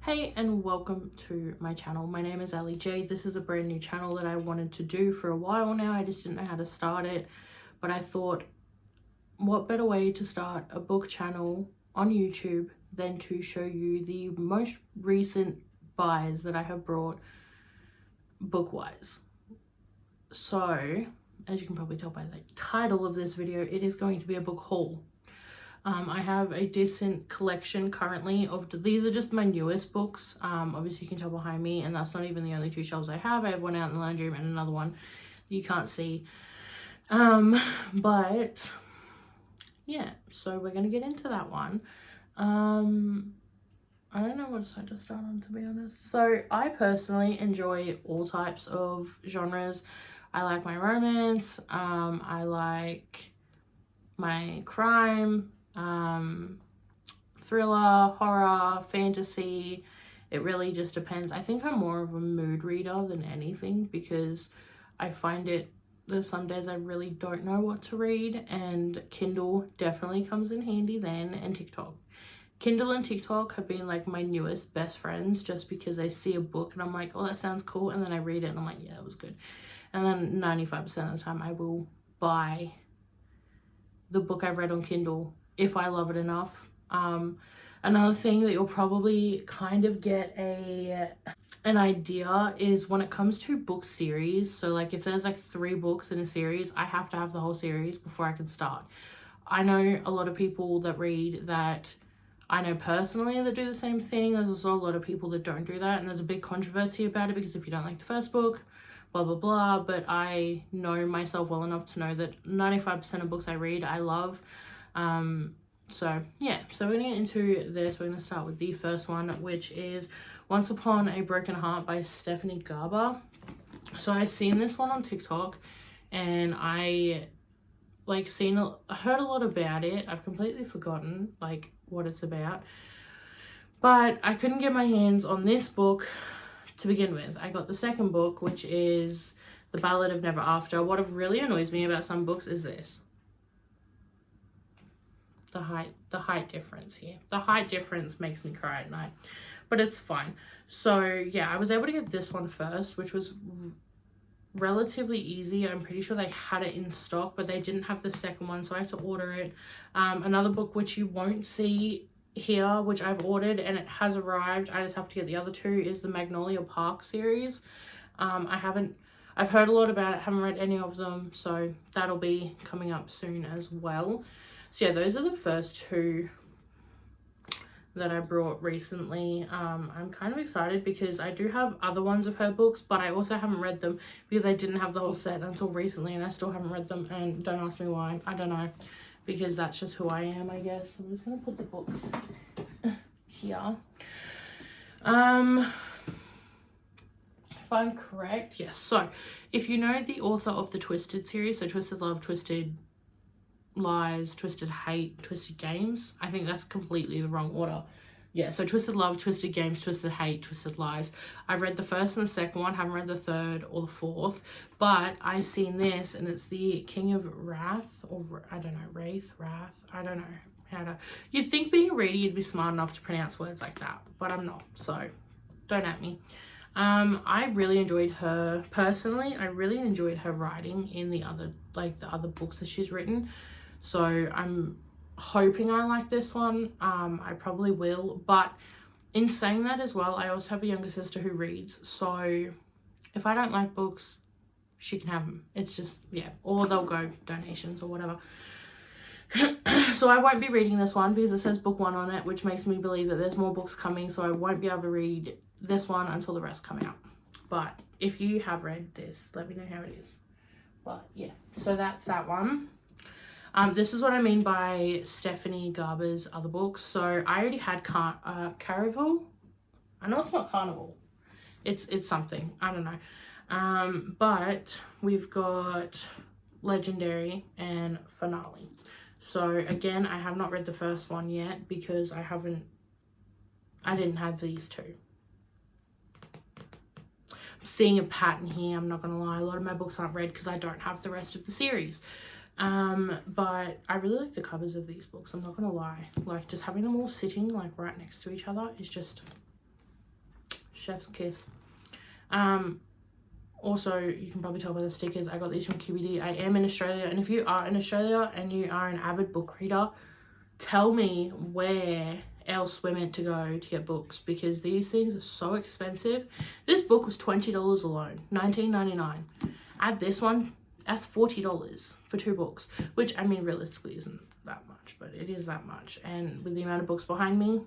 Hey and welcome to my channel. My name is Ali J. This is a brand new channel that I wanted to do for a while now. I just didn't know how to start it, but I thought what better way to start a book channel on YouTube than to show you the most recent buys that I have brought book-wise. So as you can probably tell by the title of this video, it is going to be a book haul. I have a decent collection currently of, these are just my newest books. Obviously you can tell behind me, and that's not even the only two shelves I have. I have one out in the laundry room and another one you can't see. But yeah, so we're gonna get into that one. I don't know what side to start on, to be honest. So I personally enjoy all types of genres. I like my romance, I like my crime, thriller, horror, fantasy. It really just depends. I think I'm more of a mood reader than anything, because I find there's some days I really don't know what to read, and Kindle definitely comes in handy then, and TikTok. Kindle and TikTok have been like my newest best friends, just because I see a book and I'm like, oh, that sounds cool, and then I read it and I'm like, yeah, that was good. And then 95% of the time I will buy the book I've read on Kindle if I love it enough. Another thing that you'll probably kind of get an idea is when it comes to book series. So like if there's like 3 books in a series, I have to have the whole series before I can start. I know a lot of people that read that I know personally that do the same thing. There's also a lot of people that don't do that, and there's a big controversy about it, because if you don't like the first book, blah blah blah. But I know myself well enough to know that 95% of books I read I love. So yeah, so we're gonna get into this. We're gonna start with the first one, which is Once Upon a Broken Heart by Stephanie Garber. So I seen this one on TikTok, and I heard a lot about it. I've completely forgotten like what it's about, but I couldn't get my hands on this book to begin with. I got the second book, which is The Ballad of Never After. What really annoys me about some books is this. The height difference here. The height difference makes me cry at night, but it's fine. So yeah, I was able to get this one first, which was relatively easy. I'm pretty sure they had it in stock, but they didn't have the second one, so I had to order it. Another book which you won't see here, which I've ordered and it has arrived, I just have to get the other 2, is the Magnolia Park series. I've heard a lot about it, haven't read any of them, so that'll be coming up soon as well. So yeah, those are the first 2 that I brought recently. I'm kind of excited because I do have other ones of her books, but I also haven't read them because I didn't have the whole set until recently, and I still haven't read them, and don't ask me why. I don't know, because that's just who I am, I guess. I'm just gonna put the books here. If I'm correct, yes. So if you know the author of the Twisted series, so Twisted Love, Twisted Lies, Twisted Hate, Twisted Games, I think that's completely the wrong order. Yeah, so Twisted Love, Twisted Games, Twisted Hate, Twisted Lies. I've read the first and the second one, haven't read the third or the fourth, but I seen this, and it's the King of Wrath, or I don't know, Wrath, I don't know how to. You'd think being a reader you'd be smart enough to pronounce words like that, but I'm not, so don't at me. I really enjoyed her personally. I really enjoyed her writing in the other books that she's written. So I'm hoping I like this one. I probably will, but in saying that as well, I also have a younger sister who reads, so if I don't like books, she can have them. It's just, yeah, or they'll go donations or whatever. So I won't be reading this one because it says book 1 on it, which makes me believe that there's more books coming, so I won't be able to read this one until the rest come out. But if you have read this, let me know how it is. But yeah, so that's that one. This is what I mean by Stephanie Garber's other books. So I already had Caraval. I know it's not Carnival. It's something. I don't know. But we've got Legendary and Finale. So again, I have not read the first one yet because I didn't have these 2. I'm seeing a pattern here, I'm not gonna lie. A lot of my books aren't read because I don't have the rest of the series. But I really like the covers of these books, I'm not gonna lie. Like, just having them all sitting like right next to each other is just Chef's kiss. Also, you can probably tell by the stickers, I got these from QBD. I am in Australia, and if you are in Australia and you are an avid book reader, tell me where else we're meant to go to get books, because these things are so expensive. This book was $20 alone, $19.99. Add this one, that's $40 for 2 books, which, I mean, realistically isn't that much, but it is that much. And with the amount of books behind me,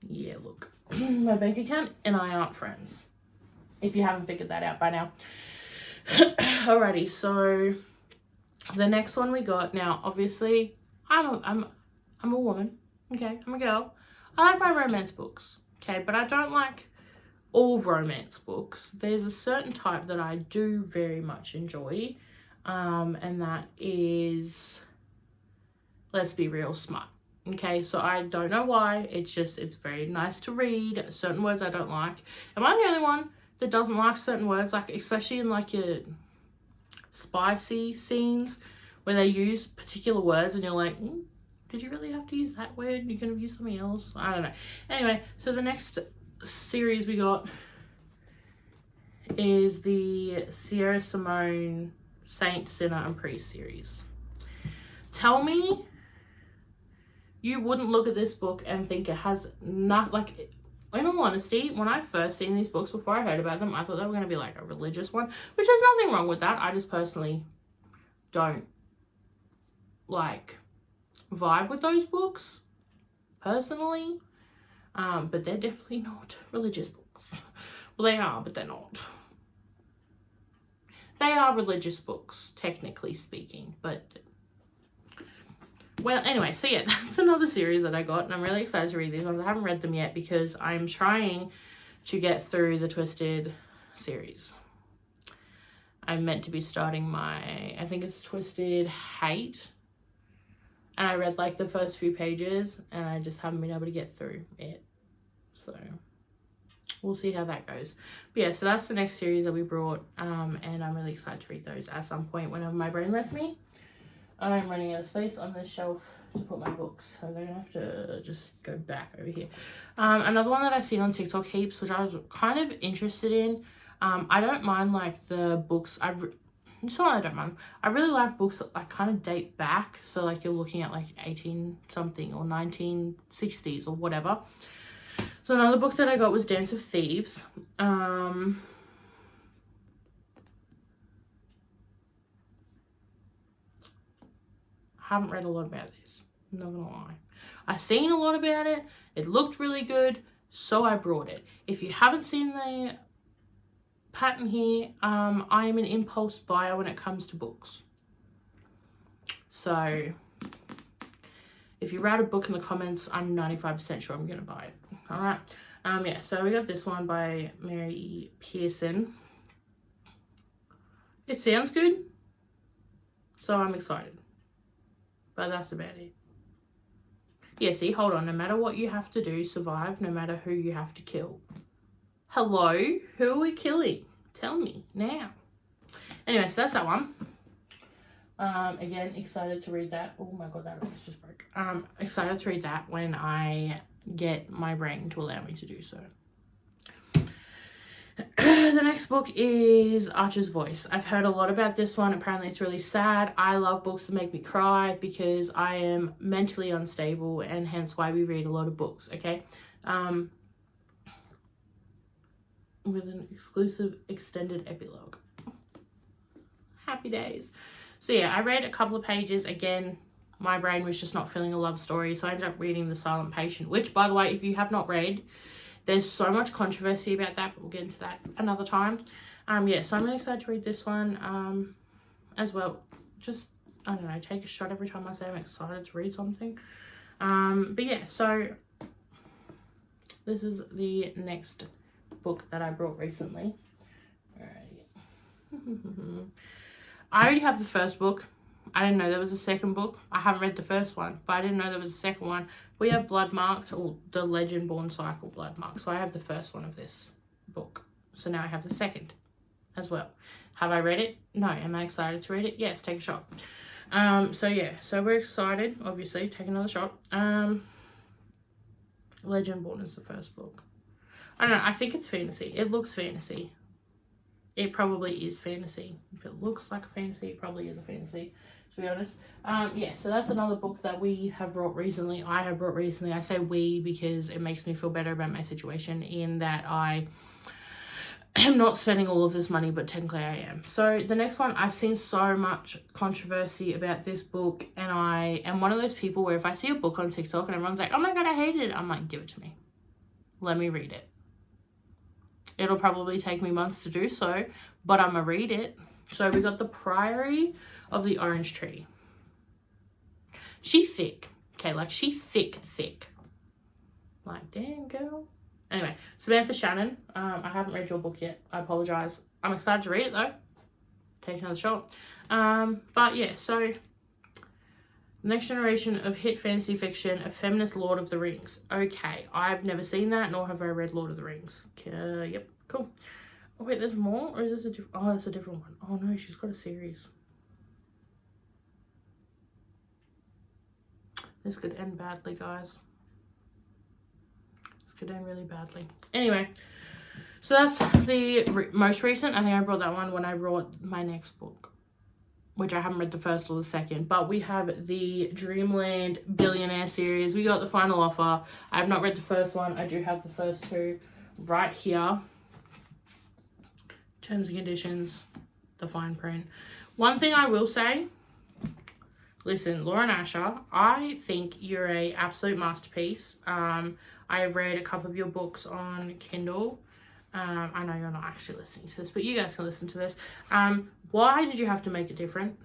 yeah, look, my bank account and I aren't friends, if you haven't figured that out by now. Alrighty, so the next one we got, now obviously I'm a woman, okay, I'm a girl. I like my romance books, okay, but I don't like all romance books. There's a certain type that I do very much enjoy, and that is, let's be real, smut. Okay, so I don't know why, it's very nice to read. Certain words I don't like. Am I the only one that doesn't like certain words, like especially in like your spicy scenes where they use particular words and you're like, did you really have to use that word? You could have used something else. I don't know. Anyway, so the next series we got is the Sierra Simone Saint, Sinner and Priest series. Tell me you wouldn't look at this book and think it has nothing, like, in all honesty, when I first seen these books, before I heard about them, I thought they were going to be like a religious one, which there's nothing wrong with that. I just personally don't like vibe with those books, personally. But they're definitely not religious books. Well, they are, but they're not. They are religious books, technically speaking, but well, anyway, so yeah, that's another series that I got, and I'm really excited to read these ones. I haven't read them yet because I'm trying to get through the Twisted series. I'm meant to be starting my, I think it's Twisted Hate, and I read like the first few pages, and I just haven't been able to get through it, so we'll see how that goes. But yeah, so that's the next series that we brought, and I'm really excited to read those at some point whenever my brain lets me. I'm running out of space on this shelf to put my books, so they're gonna have to just go back over here. Another one that I've seen on TikTok heaps, which I was kind of interested in. I don't mind like the books. It's not I don't mind. I really like books that like kind of date back, so like you're looking at like 18 something or 1960s or whatever. So another book that I got was Dance of Thieves. Haven't read a lot about this, I'm not gonna lie. I seen a lot about it, it looked really good, so I brought it. If you haven't seen the pattern here, I am an impulse buyer when it comes to books. So if you write a book in the comments, I'm 95% sure I'm gonna buy it. All right, yeah, so we got this one by Mary Pearson. It sounds good, so I'm excited. But that's about it. Yeah, see, hold on. No matter what you have to do, survive, no matter who you have to kill. Hello? Who are we killing? Tell me now. Anyway, so that's that one. Again, excited to read that. Oh my god, that almost just broke. Excited to read that when I get my brain to allow me to do so. The next book is Archer's Voice. I've heard a lot about this one. Apparently it's really sad. I love books that make me cry because I am mentally unstable, and hence why we read a lot of books, okay? With an exclusive extended epilogue. Happy days. So yeah, I read a couple of pages. Again, my brain was just not feeling a love story, so I ended up reading The Silent Patient, which, by the way, if you have not read, there's so much controversy about that, but we'll get into that another time. Yeah, so I'm really excited to read this one as well. Just, I don't know, take a shot every time I say I'm excited to read something. But yeah, so this is the next book that I brought recently. Alright. I already have the first book. I didn't know there was a second book. I haven't read the first one, but I didn't know there was a second one. We have Blood Marked, or The Legend Born Cycle Blood Marked. So I have the first one of this book. So now I have the second as well. Have I read it? No. Am I excited to read it? Yes, take a shot. So yeah, so we're excited, obviously, take another shot. Legend Born is the first book. I don't know. I think it's fantasy. It looks fantasy. It probably is fantasy. If it looks like a fantasy, it probably is a fantasy, to be honest. Yeah, so that's another book that we have brought recently. I have brought recently. I say we because it makes me feel better about my situation in that I am not spending all of this money, but technically I am. So the next one, I've seen so much controversy about this book, and I am one of those people where if I see a book on TikTok and everyone's like, oh my God, I hate it, I'm like, give it to me. Let me read it. It'll probably take me months to do so, but I'm gonna read it. So we got The Priory of the Orange Tree. She thick. Okay, like she thick. Like, damn, girl. Anyway, Samantha Shannon. I haven't read your book yet. I apologize. I'm excited to read it though. Take another shot. But yeah, so next generation of hit fantasy fiction, a feminist Lord of the Rings. Okay, I've never seen that, nor have I read Lord of the Rings. Yep, cool. Oh wait, there's more? Or is this a different... Oh, that's a different one. Oh no, she's got a series. This could end badly, guys. This could end really badly. Anyway, so that's the most recent. I think I brought that one when I brought my next book, which I haven't read the first or the second, but we have the Dreamland Billionaire series. We got The Final Offer. I have not read the first one. I do have the first two right here. Terms and conditions, the fine print. One thing I will say, listen, Lauren Asher, I think you're a absolute masterpiece. I have read a couple of your books on Kindle. I know you're not actually listening to this, but you guys can listen to this. Why did you have to make it different?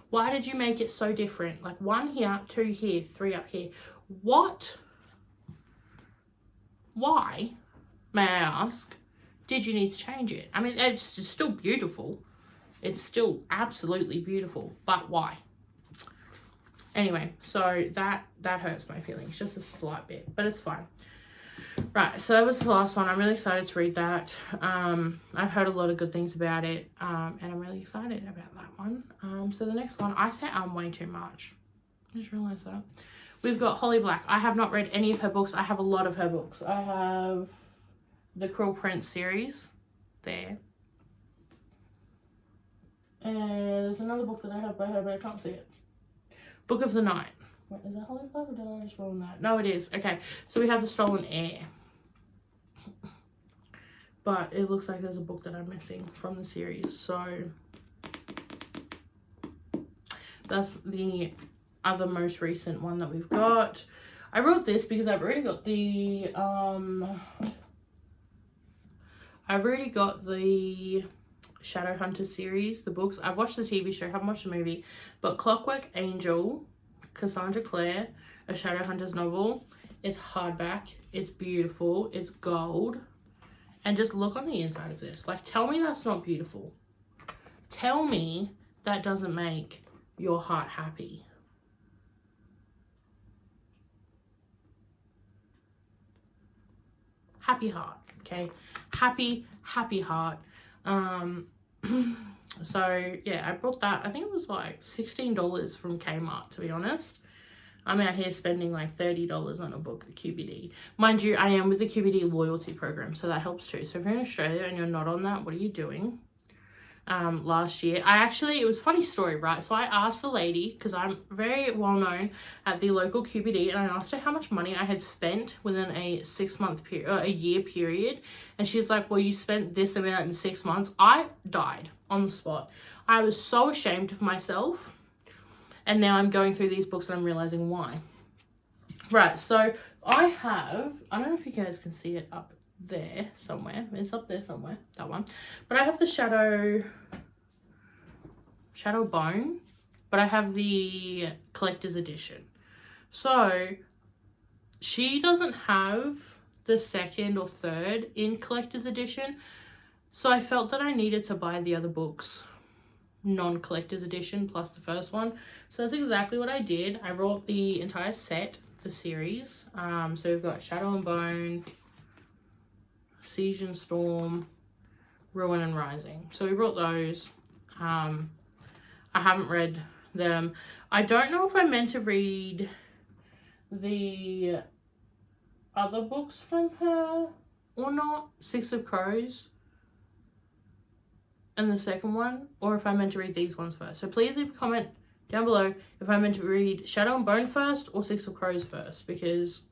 Why did you make it so different? Like 1 here, 2 here, 3 up here. What? Why, may I ask, did you need to change it? I mean, it's still beautiful. It's still absolutely beautiful, but why? Anyway, so that hurts my feelings just a slight bit, but it's fine. Right, so that was the last one. I'm really excited to read that. I've heard a lot of good things about it, and I'm really excited about that one. So the next one, I say way too much. I just realised that. We've got Holly Black. I have not read any of her books. I have a lot of her books. I have the Cruel Prince series there. And there's another book that I have by her, but I can't see it. Book of the Night. Wait, is that Holly Black or did I just roll on that? No, it is. Okay, so we have The Stolen Heir. But it looks like there's a book that I'm missing from the series. So that's the other most recent one that we've got. I wrote this because I've already got the Shadowhunter series, the books. I've watched the TV show, haven't watched the movie, but Clockwork Angel, Cassandra Clare, a Shadowhunters novel. It's hardback, it's beautiful, it's gold, and just look on the inside of this. Like, tell me that's not beautiful. Tell me that doesn't make your heart happy. Happy heart, okay? Happy heart. So yeah, I bought that. I think it was like $16 from Kmart, to be honest. I'm out here spending like $30 on a book at QBD. Mind you, I am with the QBD loyalty program, so that helps too. So if you're in Australia and you're not on that, what are you doing? Last year, it was a funny story, right? So I asked the lady, because I'm very well known at the local QBD, and I asked her how much money I had spent within a 6-month period, or a year period, and she's like, well, you spent this amount in 6 months. I died on the spot. I was so ashamed of myself, and now I'm going through these books and I'm realizing why. Right, so I don't know if you guys can see it up there somewhere. It's up there somewhere, that one. But I have the Shadow Bone, but I have the collector's edition. So she doesn't have the second or third in collector's edition, so I felt that I needed to buy the other books non-collector's edition plus the first one. So that's exactly what I did. I brought the entire set, the series. So we've got Shadow and Bone, Siege and Storm, Ruin and Rising. So we brought those. I haven't read them. I don't know if I meant to read the other books from her or not. Six of Crows and the second one, or if I meant to read these ones first. So please leave a comment down below if I meant to read Shadow and Bone first or Six of Crows first, because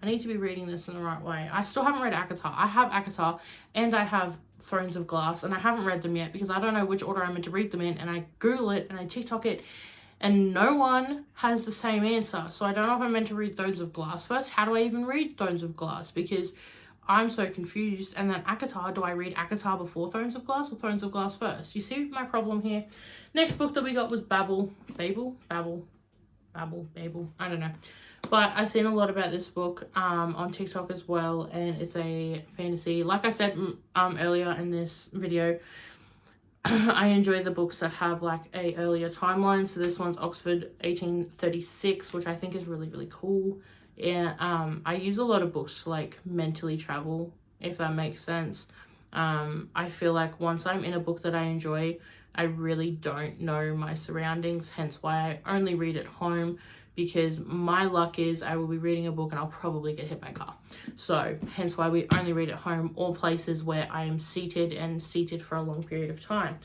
I need to be reading this in the right way. I still haven't read ACOTAR. I have ACOTAR and I have Thrones of Glass, and I haven't read them yet because I don't know which order I'm meant to read them in, and I Google it and I TikTok it and no one has the same answer. So I don't know if I'm meant to read Thrones of Glass first. How do I even read Thrones of Glass? Because I'm so confused. And then ACOTAR, do I read ACOTAR before Thrones of Glass or Thrones of Glass first? You see my problem here? Next book that we got was Babel. I don't know. But I've seen a lot about this book on TikTok as well, and it's a fantasy. Like I said earlier in this video, I enjoy the books that have like a earlier timeline. So this one's Oxford 1836, which I think is really, really cool. Yeah, I use a lot of books to like mentally travel, if that makes sense. I feel like once I'm in a book that I enjoy, I really don't know my surroundings, hence why I only read at home, because my luck is I will be reading a book and I'll probably get hit by a car. So hence why we only read at home or places where I am seated for a long period of time.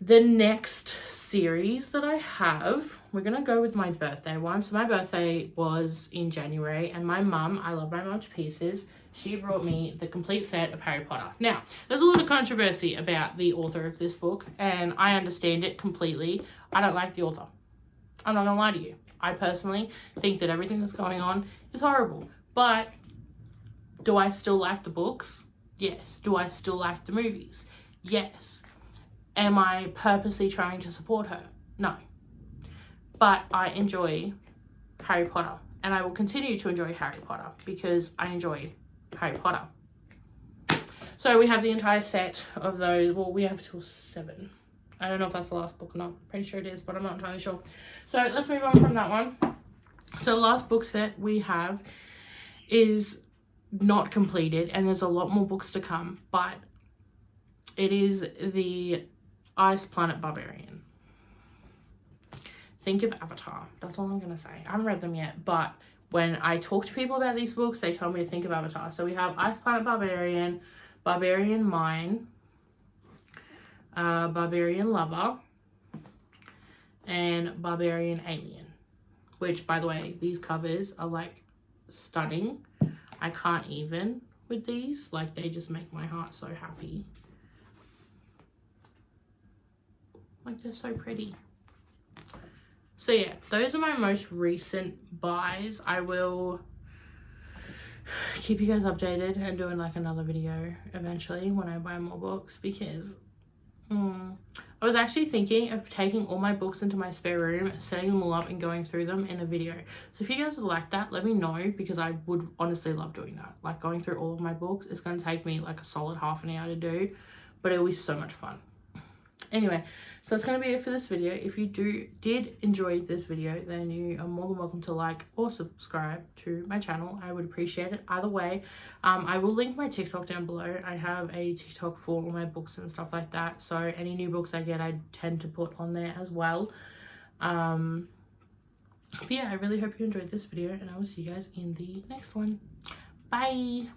The next series that I have, we're going to go with my birthday one. So my birthday was in January, and my mum, I love my mum to pieces, she brought me the complete set of Harry Potter. Now, there's a lot of controversy about the author of this book, and I understand it completely. I don't like the author. I'm not going to lie to you. I personally think that everything that's going on is horrible. But do I still like the books? Yes. Do I still like the movies? Yes. Am I purposely trying to support her? No. But I enjoy Harry Potter, and I will continue to enjoy Harry Potter because I enjoy Harry Potter. So we have the entire set of those. Well, we have till 7. I don't know if that's the last book or not. Pretty sure it is, but I'm not entirely sure. So let's move on from that one. So the last book set we have is not completed, and there's a lot more books to come, but it is the Ice Planet Barbarian. Think of Avatar. That's all I'm going to say. I haven't read them yet, but when I talk to people about these books, they tell me to think of Avatar. So we have Ice Planet Barbarian, Barbarian Mine, Barbarian Lover, and Barbarian Alien, which, by the way, these covers are like stunning. I can't even with these, like they just make my heart so happy. Like they're so pretty. So yeah, those are my most recent buys. I will keep you guys updated and doing like another video eventually when I buy more books, because I was actually thinking of taking all my books into my spare room, setting them all up and going through them in a video. So if you guys would like that, let me know, because I would honestly love doing that. Like going through all of my books, it's going to take me like a solid half an hour to do, but it'll be so much fun. Anyway, so that's going to be it for this video. If you did enjoy this video, then you are more than welcome to like or subscribe to my channel. I would appreciate it either way. I will link my TikTok down below. I have a TikTok for all my books and stuff like that. So any new books I get, I tend to put on there as well. But yeah, I really hope you enjoyed this video, and I will see you guys in the next one. Bye!